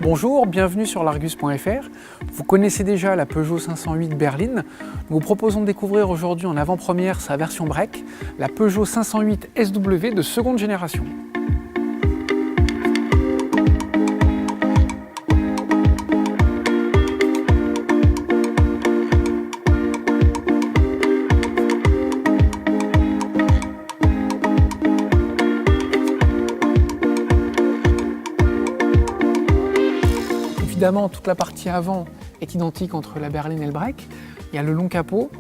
Bonjour, bienvenue sur l'Argus.fr. Vous connaissez déjà la Peugeot 508 berline. Nous vous proposons de découvrir aujourd'hui en avant-première sa version break, la Peugeot 508 SW de seconde génération. Évidemment, toute la partie avant est identique entre la berline et le break. Il y a le long capot,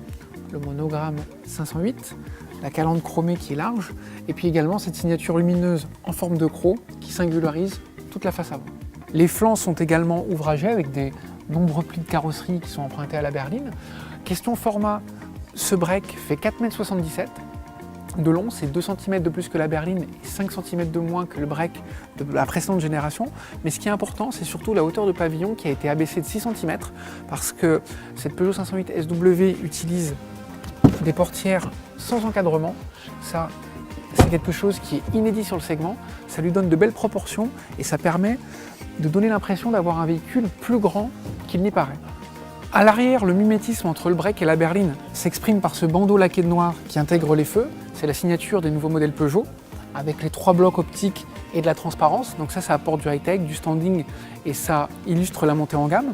le monogramme 508, la calandre chromée qui est large, et puis également cette signature lumineuse en forme de croc qui singularise toute la face avant. Les flancs sont également ouvragés avec des nombreux plis de carrosserie qui sont empruntés à la berline. Question format, ce break fait 4,77 m. De long, c'est 2 cm de plus que la berline et 5 cm de moins que le break de la précédente génération. Mais ce qui est important, c'est surtout la hauteur de pavillon qui a été abaissée de 6 cm parce que cette Peugeot 508 SW utilise des portières sans encadrement. Ça, c'est quelque chose qui est inédit sur le segment. Ça lui donne de belles proportions et ça permet de donner l'impression d'avoir un véhicule plus grand qu'il n'y paraît. À l'arrière, le mimétisme entre le break et la berline s'exprime par ce bandeau laqué de noir qui intègre les feux. C'est la signature des nouveaux modèles Peugeot, avec les 3 blocs optiques et de la transparence. Donc ça apporte du high-tech, du standing, et ça illustre la montée en gamme.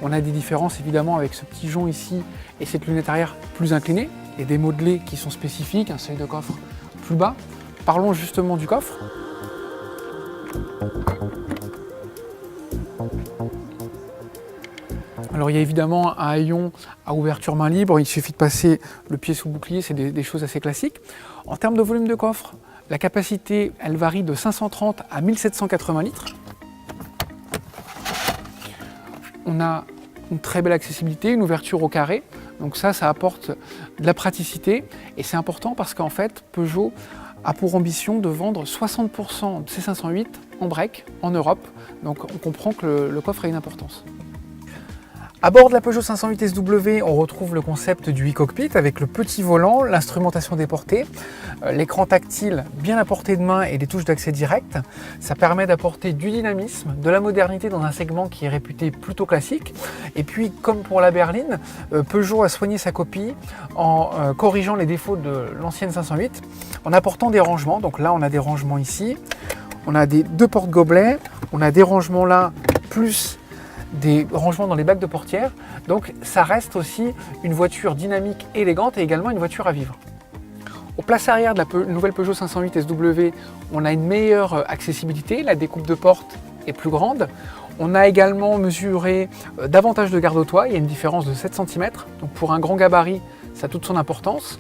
On a des différences évidemment avec ce petit jonc ici et cette lunette arrière plus inclinée, et des modelés qui sont spécifiques, un seuil de coffre plus bas. Parlons justement du coffre. Alors il y a évidemment un haillon à ouverture main libre, il suffit de passer le pied sous bouclier, c'est des choses assez classiques. En termes de volume de coffre, la capacité elle varie de 530 à 1780 litres. On a une très belle accessibilité, une ouverture au carré, donc ça apporte de la praticité et c'est important parce qu'en fait Peugeot a pour ambition de vendre 60% de ces 508 en break en Europe, donc on comprend que le coffre a une importance. À bord de la Peugeot 508 SW, on retrouve le concept du e-cockpit avec le petit volant, l'instrumentation déportée, l'écran tactile bien à portée de main et des touches d'accès direct. Ça permet d'apporter du dynamisme, de la modernité dans un segment qui est réputé plutôt classique. Et puis, comme pour la berline, Peugeot a soigné sa copie en corrigeant les défauts de l'ancienne 508, en apportant des rangements. Donc là, on a des rangements ici, on a 2 porte-gobelets, on a des rangements là, plus des rangements dans les bacs de portière, donc ça reste aussi une voiture dynamique, élégante et également une voiture à vivre. Aux places arrière de la nouvelle Peugeot 508 SW, on a une meilleure accessibilité, la découpe de porte est plus grande. On a également mesuré davantage de garde au toit, il y a une différence de 7 cm, donc pour un grand gabarit, ça a toute son importance.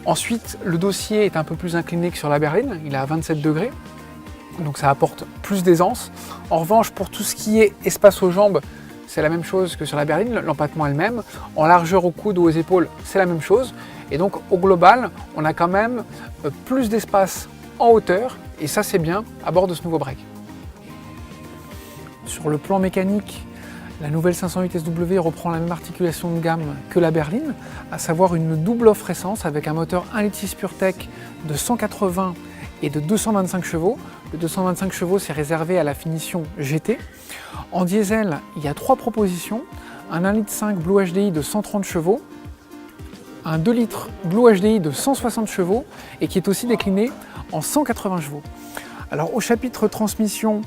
Ensuite, le dossier est un peu plus incliné que sur la berline, il est à 27 degrés. Donc ça apporte plus d'aisance. En revanche, pour tout ce qui est espace aux jambes, c'est la même chose que sur la berline, l'empattement est le même. En largeur au coude ou aux épaules, c'est la même chose. Et donc au global, on a quand même plus d'espace en hauteur, et ça c'est bien à bord de ce nouveau break. Sur le plan mécanique, la nouvelle 508 SW reprend la même articulation de gamme que la berline, à savoir une double offre essence avec un moteur 1,6 litre PureTech de 180 et de 225 chevaux. Le 225 chevaux, c'est réservé à la finition GT. En diesel, il y a 3 propositions. Un 1,5 litre Blue HDI de 130 chevaux, un 2 litres Blue HDI de 160 chevaux et qui est aussi décliné en 180 chevaux. Alors au chapitre transmission,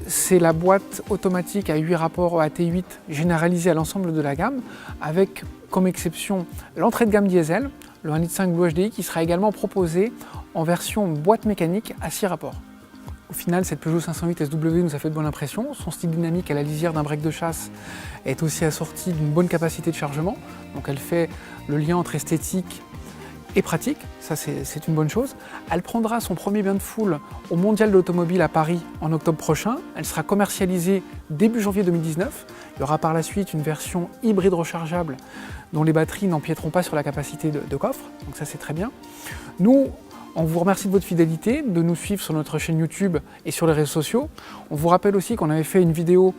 c'est la boîte automatique à 8 rapports AT8 généralisée à l'ensemble de la gamme, avec comme exception l'entrée de gamme diesel, le 1,5 litre Blue HDI qui sera également proposé en version boîte mécanique à 6 rapports. Au final, cette Peugeot 508 SW nous a fait de bonne impression. Son style dynamique à la lisière d'un break de chasse est aussi assorti d'une bonne capacité de chargement. Donc elle fait le lien entre esthétique et pratique, ça c'est une bonne chose. Elle prendra son premier bain de foule au Mondial de l'Automobile à Paris en octobre prochain. Elle sera commercialisée début janvier 2019. Il y aura par la suite une version hybride rechargeable dont les batteries n'empiéteront pas sur la capacité de coffre. Donc ça c'est très bien. Nous, on vous remercie de votre fidélité, de nous suivre sur notre chaîne YouTube et sur les réseaux sociaux. On vous rappelle aussi qu'on avait fait une vidéo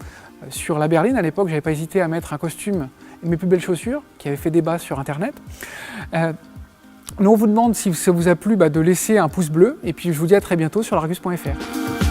sur la berline. À l'époque, j'avais pas hésité à mettre un costume et mes plus belles chaussures, qui avait fait débat sur Internet. Nous, on vous demande, si ça vous a plu, de laisser un pouce bleu. Et puis, je vous dis à très bientôt sur l'Argus.fr.